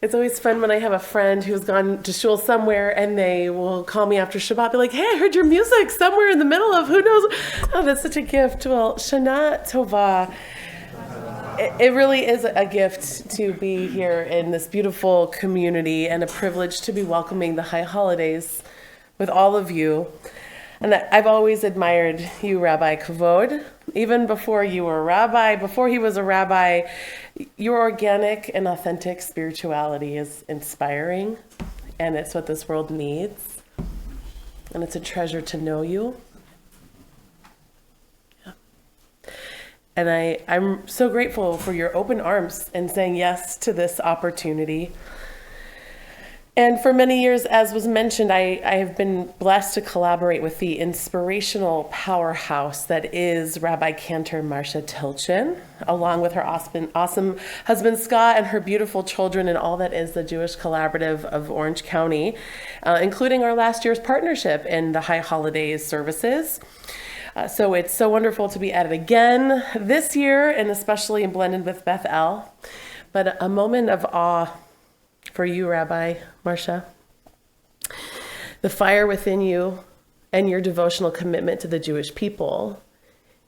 It's always fun when I have a friend who's gone to shul somewhere and they will call me after Shabbat, be like, hey, I heard your music somewhere in the middle of who knows. Oh, that's such a gift. Well, Shana Tova. It really is a gift to be here in this beautiful community and a privilege to be welcoming the high holidays with all of you. And I've always admired you, Rabbi Kavod. Even before you were a rabbi, before he was a rabbi, your organic and authentic spirituality is inspiring, and it's what this world needs. And it's a treasure to know you. Yeah. And I'm so grateful for your open arms and saying yes to this opportunity. And for many years, as was mentioned, I have been blessed to collaborate with the inspirational powerhouse that is Rabbi Cantor Marcia Tilchin, along with her awesome husband Scott and her beautiful children and all that is the Jewish Collaborative of Orange County, including our last year's partnership in the High Holidays services. So it's so wonderful to be at it again this year, and especially blended with Beth El. But a moment of awe for you, Rabbi Marcia. The fire within you and your devotional commitment to the Jewish people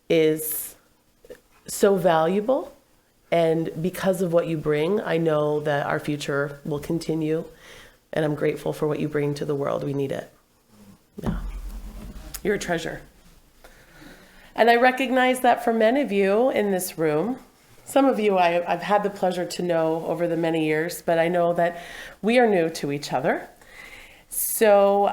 is so valuable. And because of what you bring, I know that our future will continue. And I'm grateful for what you bring to the world. We need it. Yeah. You're a treasure. And I recognize that for many of you in this room, some of you I've had the pleasure to know over the many years, but I know that we are new to each other. So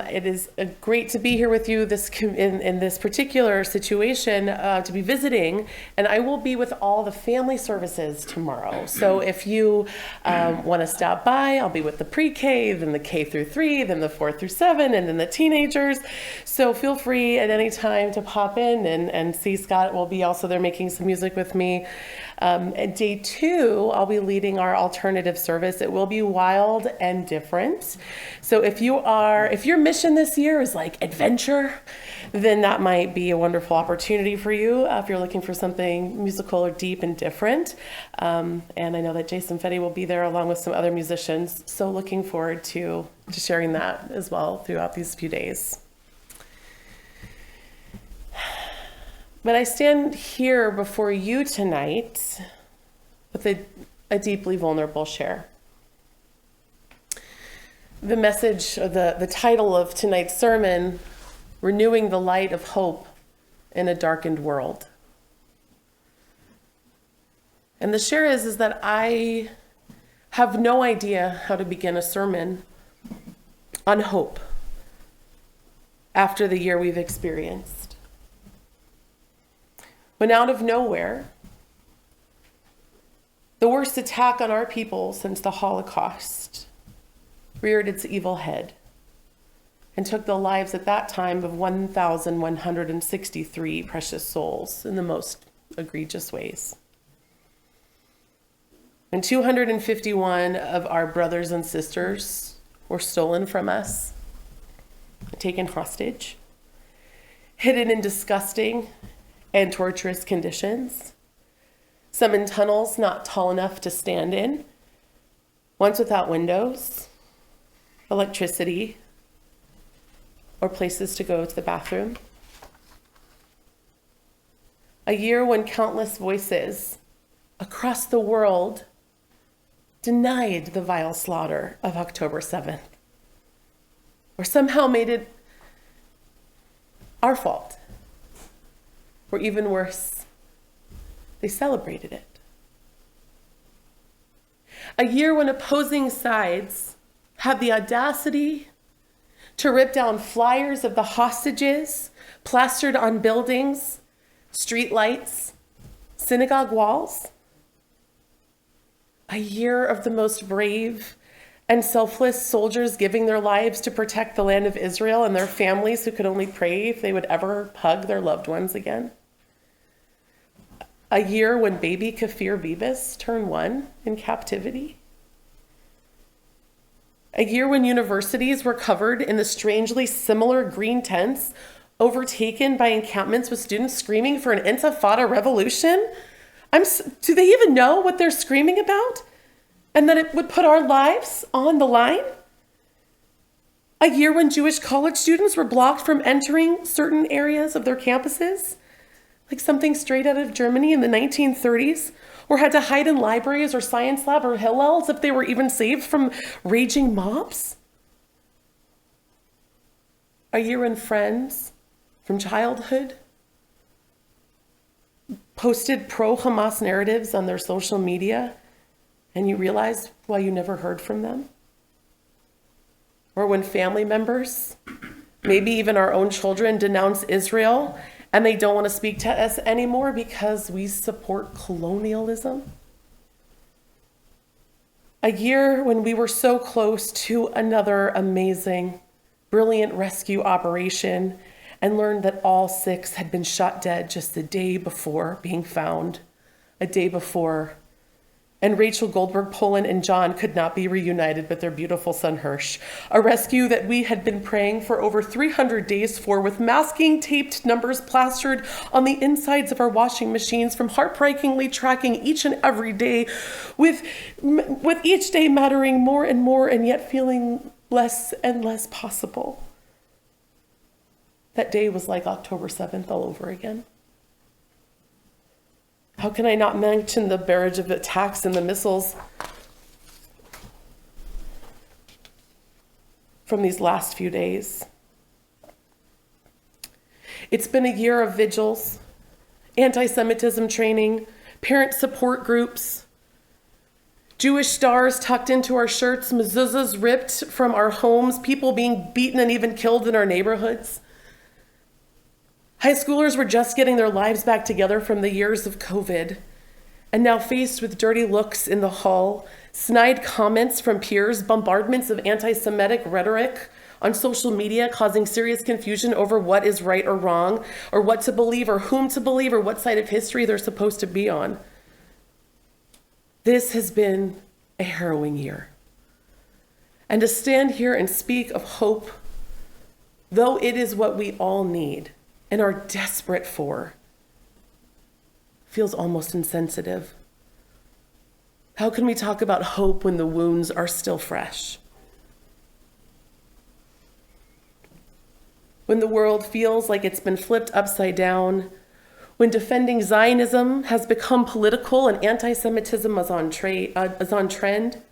it is great to be here with you in this particular situation, to be visiting, and I will be with all the family services tomorrow. So if you want to stop by, I'll be with the pre-K, then the K through 3, then the 4 through 7, and then the teenagers. So feel free at any time to pop in and see. Scott will be also there making some music with me. At day 2, I'll be leading our alternative service. It will be wild and different. So if your mission this year is like adventure, then that might be a wonderful opportunity for you if you're looking for something musical or deep and different. And I know that Jason Fetty will be there along with some other musicians. So looking forward to sharing that as well throughout these few days. But I stand here before you tonight with a deeply vulnerable share. The message, or the title of tonight's sermon, Renewing the Light of Hope in a Darkened World. And the share is that I have no idea how to begin a sermon on hope after the year we've experienced. When out of nowhere, the worst attack on our people since the Holocaust reared its evil head and took the lives at that time of 1,163 precious souls in the most egregious ways. And 251 of our brothers and sisters were stolen from us, taken hostage, hidden in disgusting and torturous conditions, some in tunnels not tall enough to stand in, once without windows, electricity, or places to go to the bathroom. A year when countless voices across the world denied the vile slaughter of October 7th, or somehow made it our fault. Or even worse, they celebrated it. A year when opposing sides had the audacity to rip down flyers of the hostages plastered on buildings, street lights, synagogue walls. A year of the most brave and selfless soldiers giving their lives to protect the land of Israel and their families who could only pray if they would ever hug their loved ones again. A year when baby Kafir Beavis turned 1 in captivity. A year when universities were covered in the strangely similar green tents, overtaken by encampments with students screaming for an intifada revolution. Do they even know what they're screaming about? and that it would put our lives on the line? A year when Jewish college students were blocked from entering certain areas of their campuses, like something straight out of Germany in the 1930s, or had to hide in libraries or science lab or Hillels if they were even saved from raging mobs? A year when friends from childhood posted pro-Hamas narratives on their social media, and you realize why you never heard from them? Or when family members, maybe even our own children, denounce Israel and they don't want to speak to us anymore because we support colonialism? A year when we were so close to another amazing, brilliant rescue operation and learned that all 6 had been shot dead just the day before being found, a day before. And Rachel Goldberg, Poland, and John could not be reunited with their beautiful son, Hirsch. A rescue that we had been praying for over 300 days for, with masking taped numbers plastered on the insides of our washing machines, from heartbreakingly tracking each and every day, with each day mattering more and more, and yet feeling less and less possible. That day was like October 7th all over again. How can I not mention the barrage of attacks and the missiles from these last few days? It's been a year of vigils, anti-Semitism training, parent support groups, Jewish stars tucked into our shirts, mezuzahs ripped from our homes, people being beaten and even killed in our neighborhoods. High schoolers were just getting their lives back together from the years of COVID, and now faced with dirty looks in the hall, snide comments from peers, bombardments of anti-Semitic rhetoric on social media causing serious confusion over what is right or wrong, or what to believe, or whom to believe, or what side of history they're supposed to be on. This has been a harrowing year. And to stand here and speak of hope, though it is what we all need and are desperate for, feels almost insensitive. How can we talk about hope when the wounds are still fresh? When the world feels like it's been flipped upside down, when defending Zionism has become political and anti-Semitism is on trend.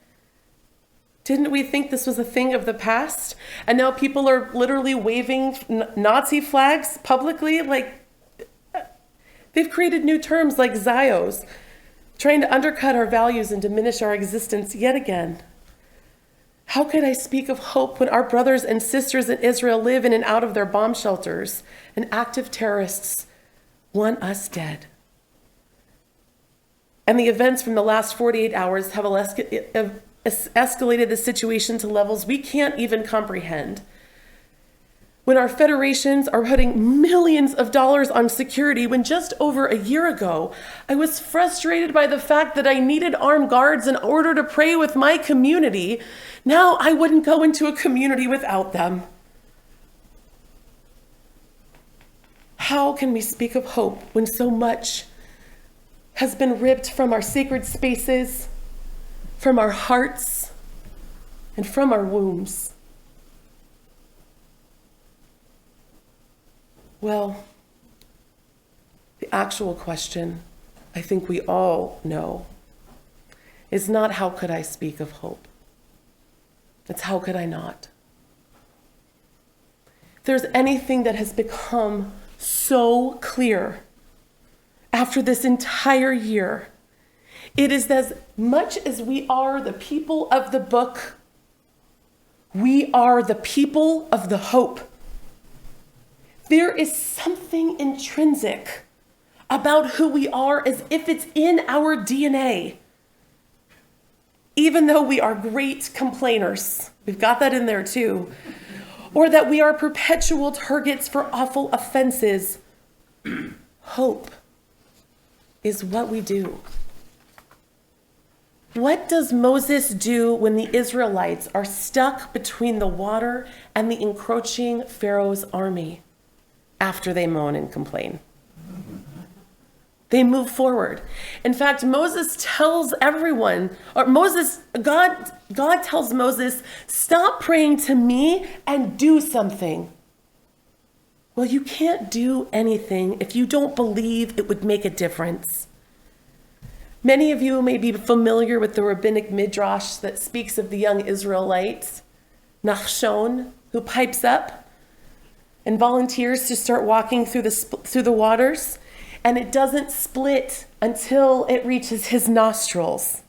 Didn't we think this was a thing of the past? And now people are literally waving Nazi flags publicly. Like, they've created new terms like Zios, trying to undercut our values and diminish our existence yet again. How could I speak of hope when our brothers and sisters in Israel live in and out of their bomb shelters and active terrorists want us dead? And the events from the last 48 hours have escalated the situation to levels we can't even comprehend. When our federations are putting millions of dollars on security, when just over a year ago, I was frustrated by the fact that I needed armed guards in order to pray with my community, now I wouldn't go into a community without them. How can we speak of hope when so much has been ripped from our sacred spaces, from our hearts, and from our wombs? Well, the actual question, I think we all know, is not how could I speak of hope? It's how could I not? If there's anything that has become so clear after this entire year, it is that as much as we are the people of the book, we are the people of the hope. There is something intrinsic about who we are, as if it's in our DNA. Even though we are great complainers, we've got that in there too, or that we are perpetual targets for awful offenses, hope is what we do. What does Moses do when the Israelites are stuck between the water and the encroaching Pharaoh's army after they moan and complain? They move forward. In fact, Moses tells everyone, God tells Moses, stop praying to me and do something. Well, you can't do anything if you don't believe it would make a difference. Many of you may be familiar with the rabbinic midrash that speaks of the young Israelite, Nachshon, who pipes up and volunteers to start walking through the waters, and it doesn't split until it reaches his nostrils.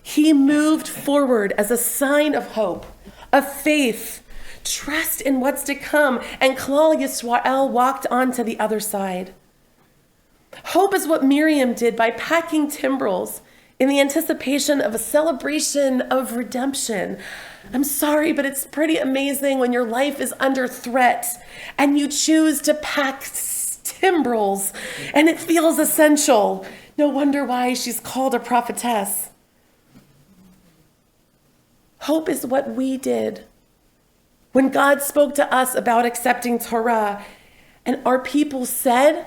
He moved forward as a sign of hope, of faith, trust in what's to come, and Klal Yisrael walked on to the other side. Hope is what Miriam did by packing timbrels in the anticipation of a celebration of redemption. I'm sorry, but it's pretty amazing when your life is under threat and you choose to pack timbrels and it feels essential. No wonder why she's called a prophetess. Hope is what we did when God spoke to us about accepting Torah and our people said,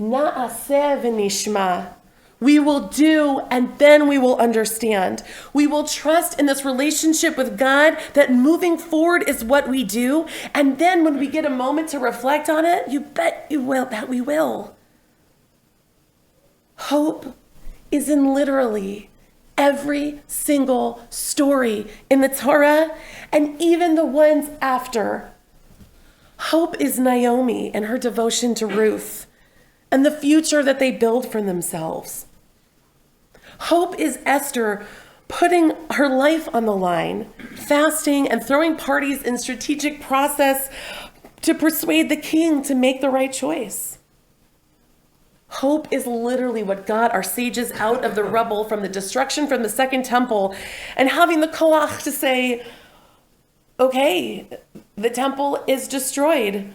Na'aseh v'nishma. We will do, and then we will understand. We will trust in this relationship with God that moving forward is what we do. And then when we get a moment to reflect on it, you bet you will that we will. Hope is in literally every single story in the Torah and even the ones after. Hope is Naomi and her devotion to Ruth and the future that they build for themselves. Hope is Esther putting her life on the line, fasting and throwing parties in strategic process to persuade the king to make the right choice. Hope is literally what got our sages out of the rubble from the destruction from the Second Temple and having the koach to say, okay, the temple is destroyed.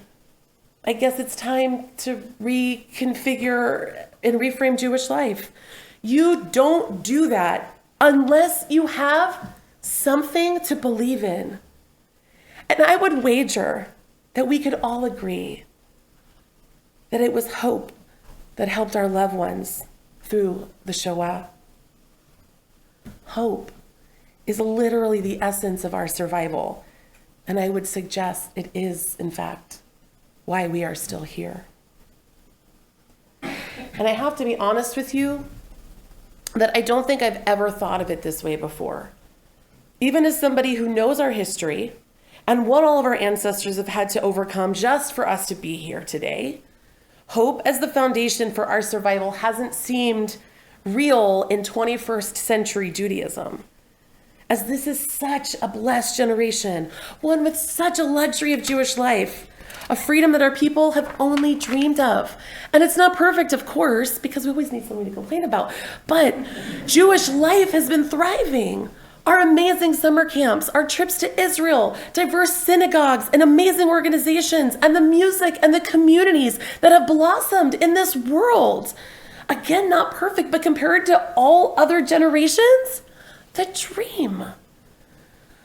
I guess it's time to reconfigure and reframe Jewish life. You don't do that unless you have something to believe in. And I would wager that we could all agree that it was hope that helped our loved ones through the Shoah. Hope is literally the essence of our survival. And I would suggest it is, in fact, why we are still here. And I have to be honest with you that I don't think I've ever thought of it this way before. Even as somebody who knows our history and what all of our ancestors have had to overcome just for us to be here today, hope as the foundation for our survival hasn't seemed real in 21st century Judaism. As this is such a blessed generation, one with such a luxury of Jewish life, a freedom that our people have only dreamed of. And it's not perfect, of course, because we always need something to complain about. But Jewish life has been thriving. Our amazing summer camps, our trips to Israel, diverse synagogues and amazing organizations, and the music and the communities that have blossomed in this world. Again, not perfect, but compared to all other generations, the dream.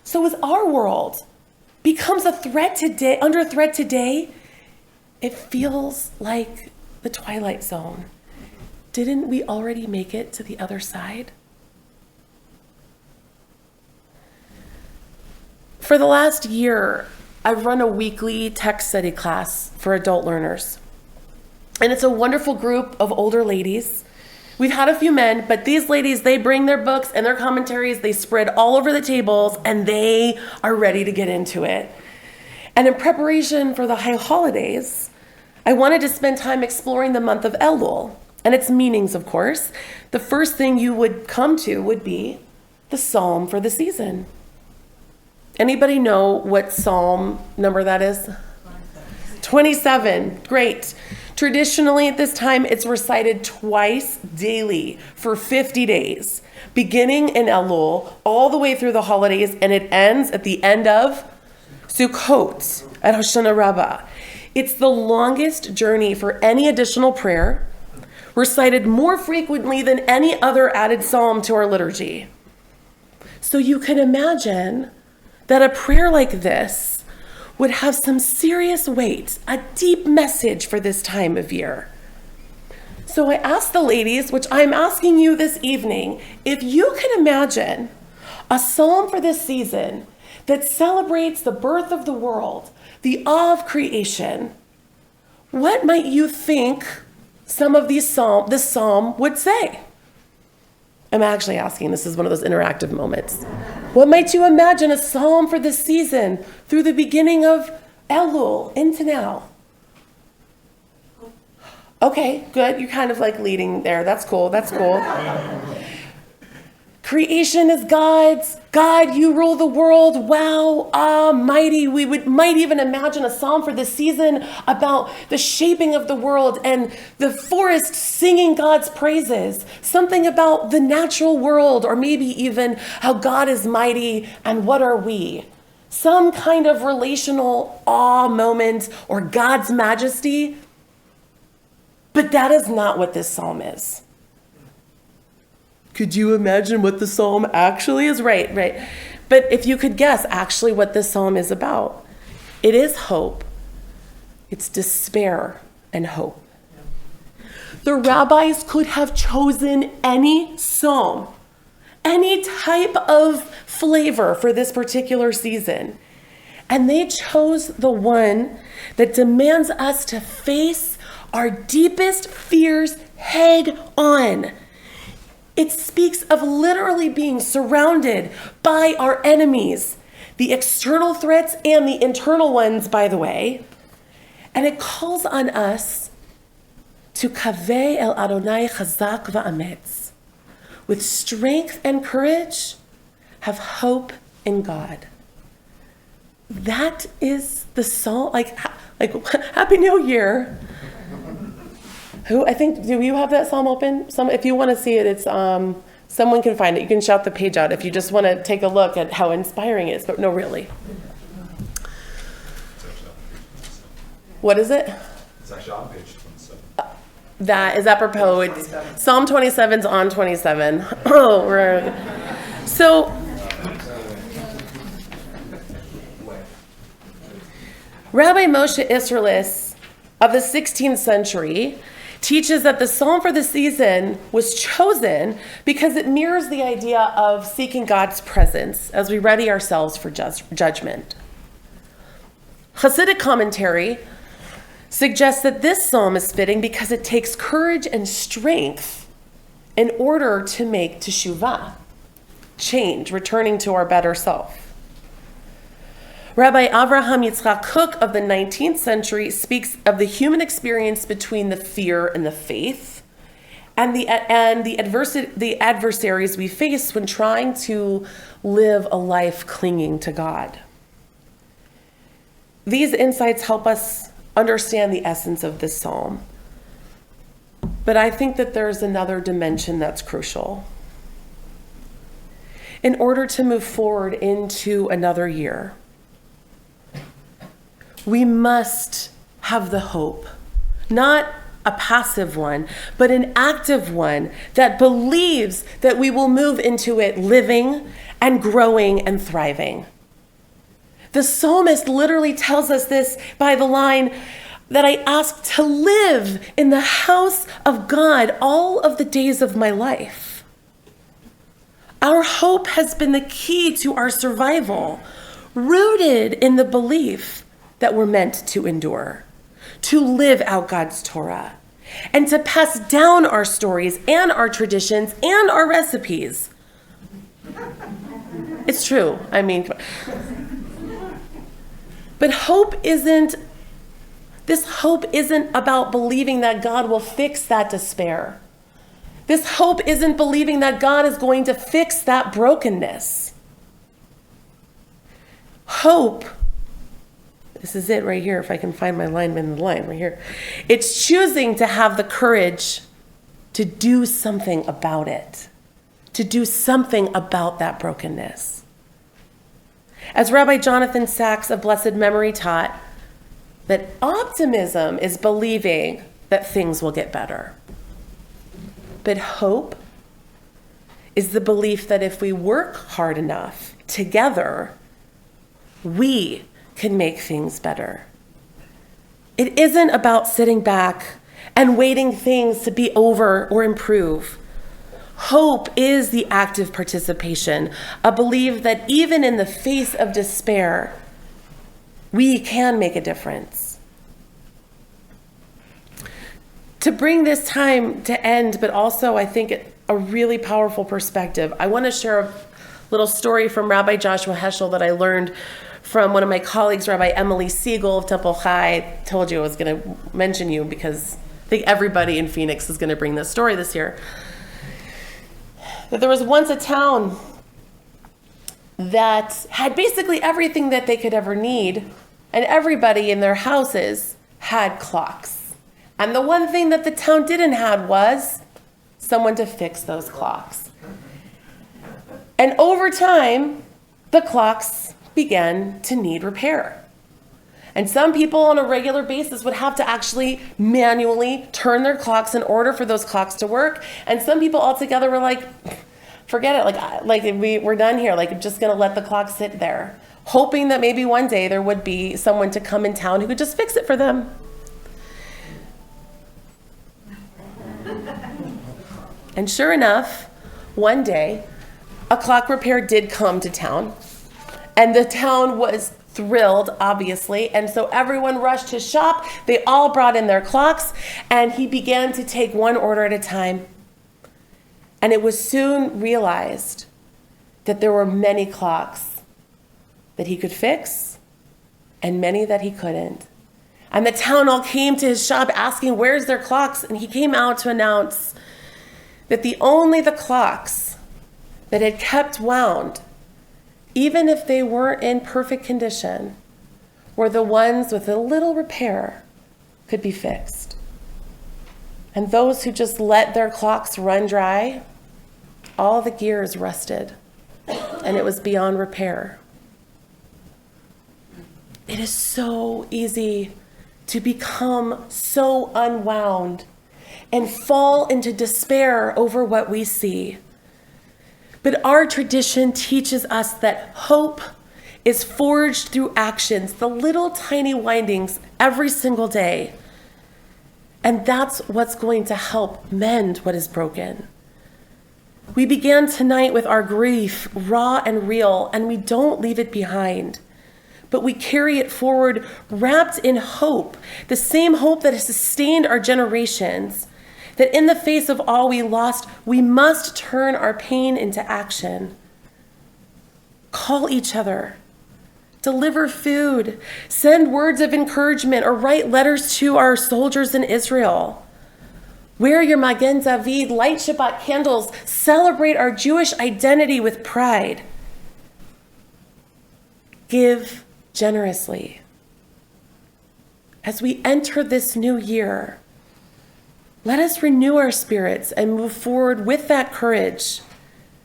So as our world becomes a threat today, under threat today, it feels like the Twilight Zone. Didn't we already make it to the other side? For the last year, I've run a weekly text study class for adult learners. And it's a wonderful group of older ladies. We've had a few men, but these ladies, they bring their books and their commentaries, they spread all over the tables, and they are ready to get into it. And in preparation for the high holidays, I wanted to spend time exploring the month of Elul and its meanings, of course. The first thing you would come to would be the psalm for the season. Anybody know what psalm number that is? 27. Great. Traditionally at this time, it's recited twice daily for 50 days, beginning in Elul all the way through the holidays, and it ends at the end of Sukkot at Hashanah Rabbah. It's the longest journey for any additional prayer, recited more frequently than any other added psalm to our liturgy. So you can imagine that a prayer like this would have some serious weight, a deep message for this time of year. So I asked the ladies, which I'm asking you this evening, if you can imagine a psalm for this season that celebrates the birth of the world, the awe of creation, what might you think some of this psalm would say? I'm actually asking, this is one of those interactive moments. What might you imagine a psalm for this season through the beginning of Elul into now? Okay, good. You're kind of like leading there. That's cool. That's cool. Creation is God's. God, you rule the world. Wow, almighty. We might even imagine a psalm for this season about the shaping of the world and the forest singing God's praises. Something about the natural world, or maybe even how God is mighty and what are we? Some kind of relational awe moment or God's majesty. But that is not what this psalm is. Could you imagine what the psalm actually is? Right. But if you could guess actually what this psalm is about, it is hope. It's despair and hope. The rabbis could have chosen any psalm, any type of flavor for this particular season. And they chose the one that demands us to face our deepest fears head on. It speaks of literally being surrounded by our enemies, the external threats and the internal ones, by the way. And it calls on us to kaveh el Adonai chazak va'ametz. With strength and courage, have hope in God. That is the psalm, like Happy New Year. I think, do you have that psalm open? If you want to see it, it's someone can find it. You can shout the page out if you just want to take a look at how inspiring it is. But no, really. What is it? It's actually on page 27. That is apropos. It's Psalm 27's on 27. Oh, so Rabbi Moshe Isserles of the 16th century teaches that the psalm for the season was chosen because it mirrors the idea of seeking God's presence as we ready ourselves for judgment. Hasidic commentary suggests that this psalm is fitting because it takes courage and strength in order to make teshuvah, change, returning to our better self. Rabbi Avraham Yitzchak Kook of the 19th century speaks of the human experience between the fear and the faith, and the adversaries we face when trying to live a life clinging to God. These insights help us understand the essence of this psalm. But I think that there's another dimension that's crucial. In order to move forward into another year, we must have the hope, not a passive one, but an active one that believes that we will move into it living and growing and thriving. The psalmist literally tells us this by the line that I ask to live in the house of God all of the days of my life. Our hope has been the key to our survival, rooted in the belief that we're meant to endure, to live out God's Torah, and to pass down our stories and our traditions and our recipes. It's true. But this hope isn't about believing that God will fix that despair. This hope isn't believing that God is going to fix that brokenness. Hope, this is it right here, if I can find my line in the line right here. It's choosing to have the courage to do something about it, to do something about that brokenness. As Rabbi Jonathan Sachs of blessed memory taught, that optimism is believing that things will get better. But hope is the belief that if we work hard enough together, we can make things better. It isn't about sitting back and waiting things to be over or improve. Hope is the active participation, a belief that even in the face of despair, we can make a difference. To bring this time to end, but also I think a really powerful perspective, I want to share a little story from Rabbi Joshua Heschel that I learned from one of my colleagues, Rabbi Emily Siegel of Temple Chai. I told you I was going to mention you because I think everybody in Phoenix is going to bring this story this year. That there was once a town that had basically everything that they could ever need, and everybody in their houses had clocks. And the one thing that the town didn't have was someone to fix those clocks. And over time, the clocks began to need repair. And some people on a regular basis would have to actually manually turn their clocks in order for those clocks to work. And some people altogether were like, forget it, we're done here. Like, I'm just gonna let the clock sit there, hoping that maybe one day there would be someone to come in town who could just fix it for them. And sure enough, one day, a clock repair did come to town. And the town was thrilled, obviously, and so everyone rushed to shop. They all brought in their clocks, and he began to take one order at a time. And it was soon realized that there were many clocks that he could fix and many that he couldn't. And the town all came to his shop asking, where's their clocks? And he came out to announce that only the clocks that had kept wound, even if they weren't in perfect condition, were the ones with a little repair could be fixed. And those who just let their clocks run dry, all the gears rusted, and it was beyond repair. It is so easy to become so unwound and fall into despair over what we see. But our tradition teaches us that hope is forged through actions, the little tiny windings every single day. And that's what's going to help mend what is broken. We began tonight with our grief, raw and real, and we don't leave it behind, but we carry it forward wrapped in hope, the same hope that has sustained our generations, that in the face of all we lost, we must turn our pain into action. Call each other, deliver food, send words of encouragement, or write letters to our soldiers in Israel. Wear your Magen David, light Shabbat candles, celebrate our Jewish identity with pride. Give generously. As we enter this new year, let us renew our spirits and move forward with that courage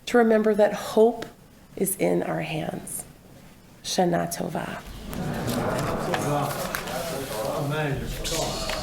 to remember that hope is in our hands. Shana Tova. Amen.